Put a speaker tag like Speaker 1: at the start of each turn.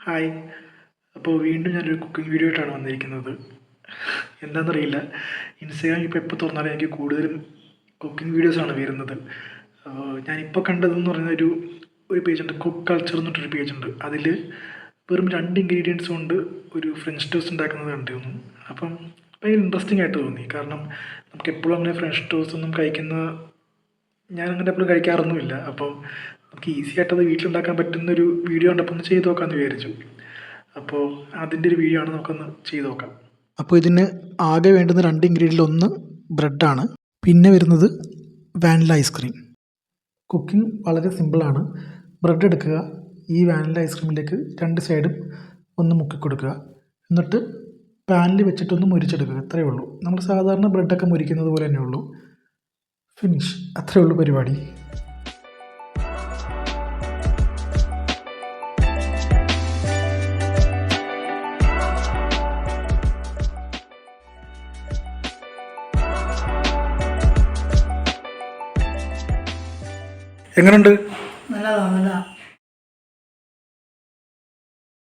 Speaker 1: Hi. അപ്പോൾ വീണ്ടും ഞാനൊരു കുക്കിംഗ് വീഡിയോ ആയിട്ടാണ് വന്നിരിക്കുന്നത്. എന്താണെന്നറിയില്ല, ഇൻസ്റ്റാഗ്രാം ഇപ്പോൾ എപ്പോൾ തുറന്നാലും എനിക്ക് കൂടുതലും കുക്കിംഗ് വീഡിയോസാണ് വരുന്നത്. ഞാനിപ്പോൾ കണ്ടതെന്ന് പറയുന്ന ഒരു പേജുണ്ട്, കുക്ക് കൾച്ചർ എന്ന് പറഞ്ഞിട്ടൊരു പേജുണ്ട്. അതിൽ വെറും 2 ഇൻഗ്രീഡിയൻസ് കൊണ്ട് ഒരു ഫ്രഞ്ച് ടോസ്റ്റ് ഉണ്ടാക്കുന്നത് കണ്ടിരുന്നു. അപ്പം ഭയങ്കര ഇൻട്രസ്റ്റിംഗ് ആയിട്ട് തോന്നി. കാരണം നമുക്ക് എപ്പോഴും അങ്ങനെ ഫ്രഞ്ച് ടോസ്റ്റ് ഒന്നും ഞാനങ്ങനെ എപ്പോഴും കഴിക്കാറൊന്നുമില്ല. അപ്പം നമുക്ക് ഈസി ആയിട്ടത് വീട്ടിലുണ്ടാക്കാൻ പറ്റുന്നൊരു വീഡിയോ കണ്ടപ്പോൾ ഒന്ന് ചെയ്ത് നോക്കാമെന്ന് വിചാരിച്ചു. അപ്പോൾ അതിൻ്റെ ഒരു വീഡിയോ ആണ്, നമുക്കൊന്ന് ചെയ്ത് നോക്കാം. അപ്പോൾ ഇതിന് ആകെ വേണ്ടുന്ന 2 ഇൻഗ്രീഡിയൻ്റ്, ഒന്ന് ബ്രെഡാണ്, പിന്നെ വരുന്നത് വാനില ഐസ്ക്രീം. കുക്കിംഗ് വളരെ സിമ്പിളാണ്. ബ്രെഡ് എടുക്കുക, ഈ വാനില ഐസ്ക്രീമിലേക്ക് 2 സൈഡും ഒന്ന് മുക്കി കൊടുക്കുക, എന്നിട്ട് പാനിൽ വെച്ചിട്ടൊന്ന് മുരിച്ചെടുക്കുക. അത്രയേ ഉള്ളൂ. നമ്മൾ സാധാരണ ബ്രെഡൊക്കെ മുരിക്കുന്നത് പോലെ തന്നെ ഉള്ളൂ. ഫിനിഷ്. അത്രയേ ഉള്ളൂ പരിപാടി. എങ്ങനെയുണ്ട്?
Speaker 2: നല്ലതാണ്.